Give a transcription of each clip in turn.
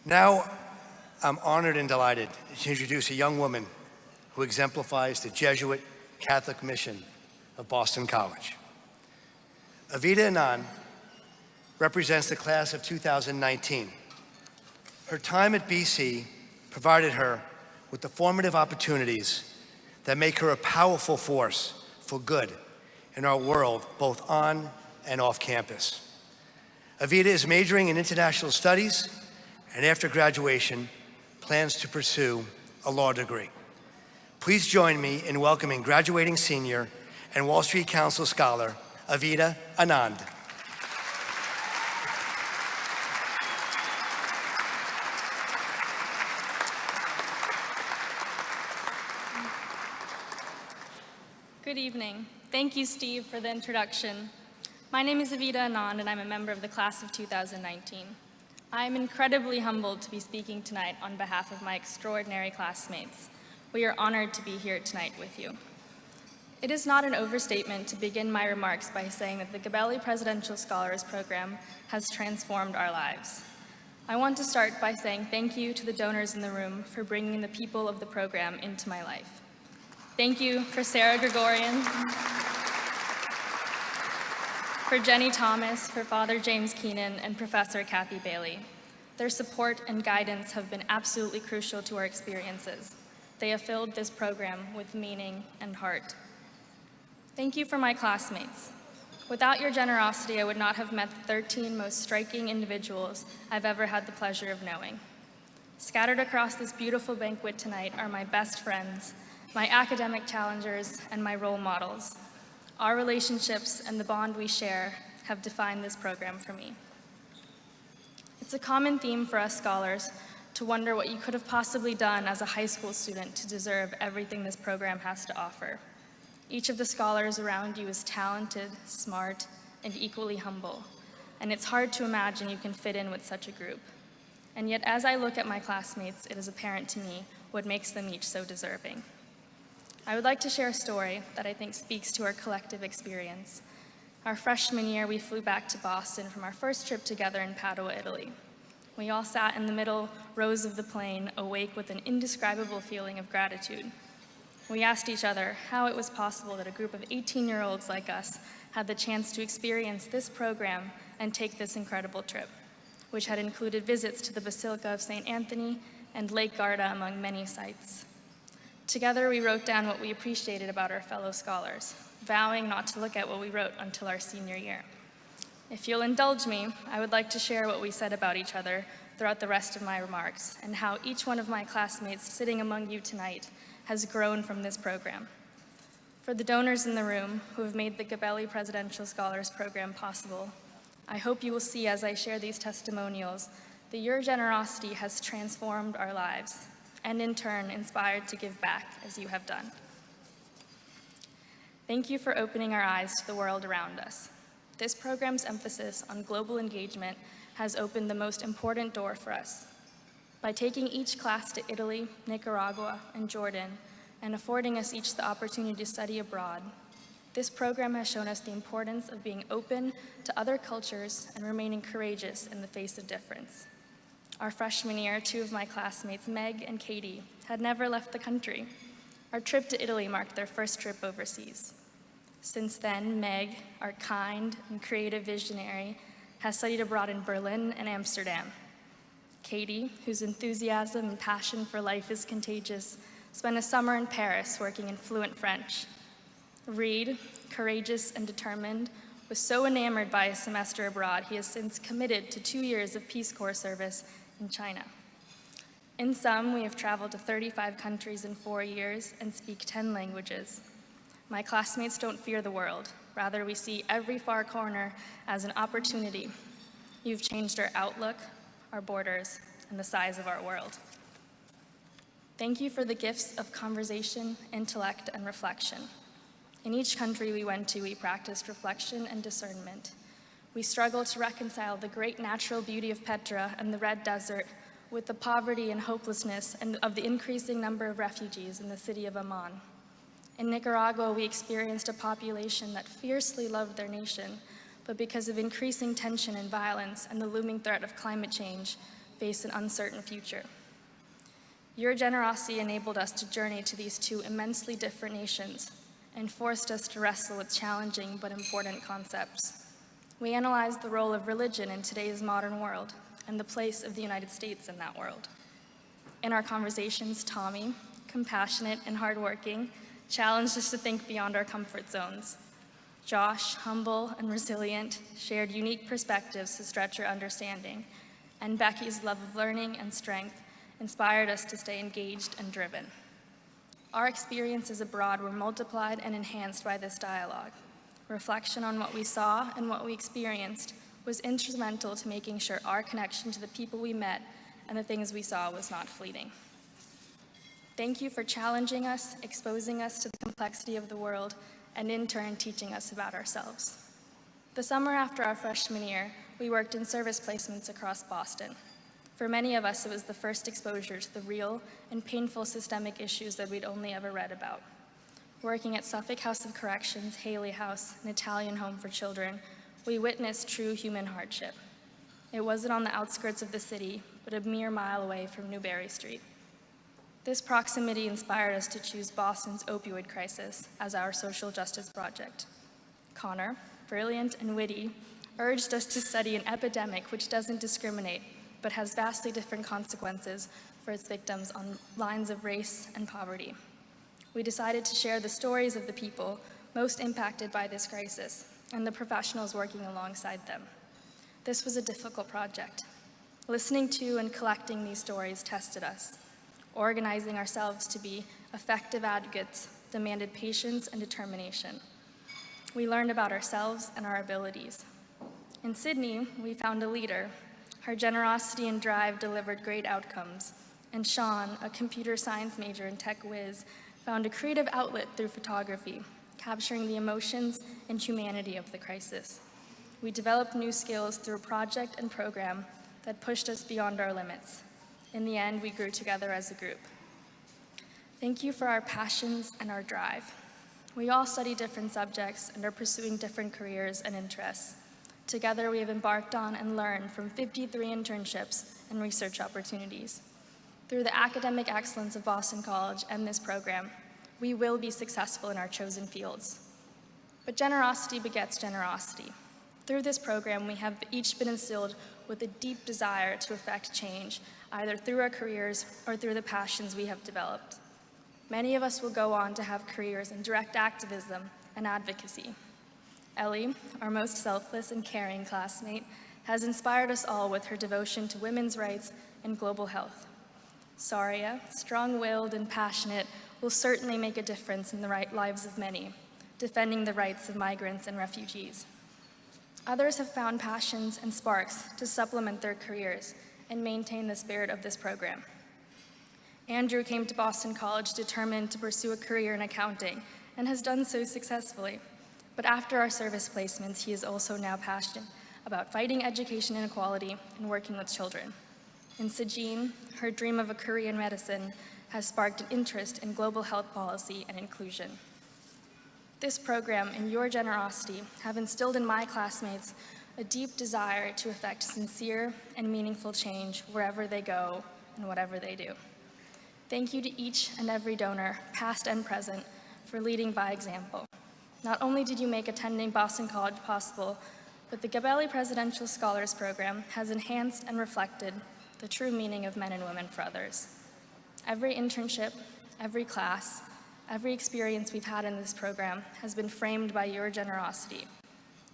Now, I'm honored and delighted to introduce a young woman who exemplifies the Jesuit Catholic mission of Boston College. Avita Anand represents the class of 2019. Her time at BC provided her with the formative opportunities that make her a powerful force for good in our world, both on and off campus. Avita is majoring in international studies, and after graduation, plans to pursue a law degree. Please join me in welcoming graduating senior and Wall Street Council scholar, Avita Anand. Good evening. Thank you, Steve, for the introduction. My name is Avita Anand, and I'm a member of the class of 2019. I am incredibly humbled to be speaking tonight on behalf of my extraordinary classmates. We are honored to be here tonight with you. It is not an overstatement to begin my remarks by saying that the Gabelli Presidential Scholars Program has transformed our lives. I want to start by saying thank you to the donors in the room for bringing the people of the program into my life. Thank you for Sarah Gregorian, for Jenny Thomas, for Father James Keenan, and Professor Kathy Bailey. Their support and guidance have been absolutely crucial to our experiences. They have filled this program with meaning and heart. Thank you for my classmates. Without your generosity, I would not have met the 13 most striking individuals I've ever had the pleasure of knowing. Scattered across this beautiful banquet tonight are my best friends, my academic challengers, and my role models. Our relationships and the bond we share have defined this program for me. It's a common theme for us scholars to wonder what you could have possibly done as a high school student to deserve everything this program has to offer. Each of the scholars around you is talented, smart, and equally humble, and it's hard to imagine you can fit in with such a group. And yet, as I look at my classmates, it is apparent to me what makes them each so deserving. I would like to share a story that I think speaks to our collective experience. Our freshman year, we flew back to Boston from our first trip together in Padua, Italy. We all sat in the middle rows of the plane, awake with an indescribable feeling of gratitude. We asked each other how it was possible that a group of 18-year-olds like us had the chance to experience this program and take this incredible trip, which had included visits to the Basilica of St. Anthony and Lake Garda, among many sites. Together, we wrote down what we appreciated about our fellow scholars, vowing not to look at what we wrote until our senior year. If you'll indulge me, I would like to share what we said about each other throughout the rest of my remarks, and how each one of my classmates sitting among you tonight has grown from this program. For the donors in the room who have made the Gabelli Presidential Scholars Program possible, I hope you will see as I share these testimonials that your generosity has transformed our lives, and in turn inspired to give back as you have done. Thank you for opening our eyes to the world around us. This program's emphasis on global engagement has opened the most important door for us. By taking each class to Italy, Nicaragua, and Jordan, and affording us each the opportunity to study abroad, this program has shown us the importance of being open to other cultures and remaining courageous in the face of difference. Our freshman year, two of my classmates, Meg and Katie, had never left the country. Our trip to Italy marked their first trip overseas. Since then, Meg, our kind and creative visionary, has studied abroad in Berlin and Amsterdam. Katie, whose enthusiasm and passion for life is contagious, spent a summer in Paris working in fluent French. Reed, courageous and determined, was so enamored by his semester abroad, he has since committed to 2 years of Peace Corps service in China. In sum, we have traveled to 35 countries in 4 years and speak 10 languages. My classmates don't fear the world. Rather, we see every far corner as an opportunity. You've changed our outlook, our borders, and the size of our world. Thank you for the gifts of conversation, intellect, and reflection. In each country we went to, we practiced reflection and discernment. We struggled to reconcile the great natural beauty of Petra and the Red Desert with the poverty and hopelessness of the increasing number of refugees in the city of Amman. In Nicaragua, we experienced a population that fiercely loved their nation, but because of increasing tension and violence and the looming threat of climate change, face an uncertain future. Your generosity enabled us to journey to these two immensely different nations and forced us to wrestle with challenging but important concepts. We analyzed the role of religion in today's modern world and the place of the United States in that world. In our conversations, Tommy, compassionate and hardworking, challenged us to think beyond our comfort zones. Josh, humble and resilient, shared unique perspectives to stretch our understanding, and Becky's love of learning and strength inspired us to stay engaged and driven. Our experiences abroad were multiplied and enhanced by this dialogue. Reflection on what we saw and what we experienced was instrumental to making sure our connection to the people we met and the things we saw was not fleeting. Thank you for challenging us, exposing us to the complexity of the world, and in turn teaching us about ourselves. The summer after our freshman year, we worked in service placements across Boston. For many of us, it was the first exposure to the real and painful systemic issues that we'd only ever read about. Working at Suffolk House of Corrections, Haley House, an Italian home for children, we witnessed true human hardship. It wasn't on the outskirts of the city, but a mere mile away from Newberry Street. This proximity inspired us to choose Boston's opioid crisis as our social justice project. Connor, brilliant and witty, urged us to study an epidemic which doesn't discriminate, but has vastly different consequences for its victims on lines of race and poverty. We decided to share the stories of the people most impacted by this crisis and the professionals working alongside them. This was a difficult project. Listening to and collecting these stories tested us. Organizing ourselves to be effective advocates demanded patience and determination. We learned about ourselves and our abilities. In Sydney, we found a leader. Her generosity and drive delivered great outcomes. And Sean, a computer science major and tech whiz, found a creative outlet through photography, capturing the emotions and humanity of the crisis. We developed new skills through a project and program that pushed us beyond our limits. In the end, we grew together as a group. Thank you for our passions and our drive. We all study different subjects and are pursuing different careers and interests. Together, we have embarked on and learned from 53 internships and research opportunities. Through the academic excellence of Boston College and this program, we will be successful in our chosen fields. But generosity begets generosity. Through this program, we have each been instilled with a deep desire to effect change, either through our careers or through the passions we have developed. Many of us will go on to have careers in direct activism and advocacy. Ellie, our most selfless and caring classmate, has inspired us all with her devotion to women's rights and global health. Saria, strong-willed and passionate, will certainly make a difference in the lives of many, defending the rights of migrants and refugees. Others have found passions and sparks to supplement their careers and maintain the spirit of this program. Andrew came to Boston College determined to pursue a career in accounting and has done so successfully. But after our service placements, he is also now passionate about fighting education inequality and working with children. In Sajine, her dream of a career in medicine has sparked an interest in global health policy and inclusion. This program and your generosity have instilled in my classmates a deep desire to effect sincere and meaningful change wherever they go and whatever they do. Thank you to each and every donor, past and present, for leading by example. Not only did you make attending Boston College possible, but the Gabelli Presidential Scholars Program has enhanced and reflected the true meaning of men and women for others. Every internship, every class, every experience we've had in this program has been framed by your generosity.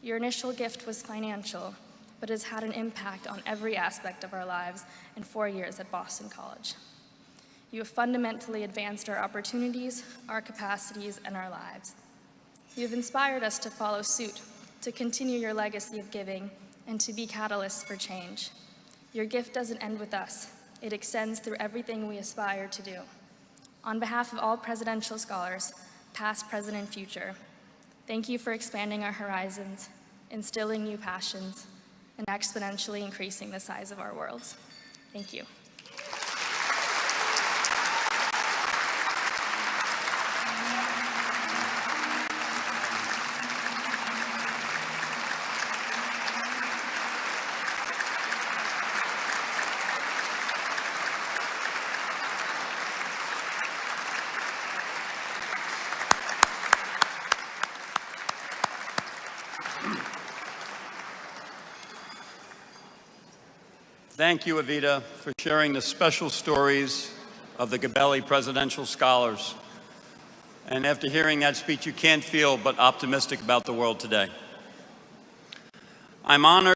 Your initial gift was financial, but has had an impact on every aspect of our lives in 4 years at Boston College. You have fundamentally advanced our opportunities, our capacities, and our lives. You have inspired us to follow suit, to continue your legacy of giving, and to be catalysts for change. Your gift doesn't end with us. It extends through everything we aspire to do. On behalf of all presidential scholars, past, present, and future, thank you for expanding our horizons, instilling new passions, and exponentially increasing the size of our worlds. Thank you. Thank you, Avita, for sharing the special stories of the Gabelli Presidential Scholars. And after hearing that speech, you can't feel but optimistic about the world today. I'm honored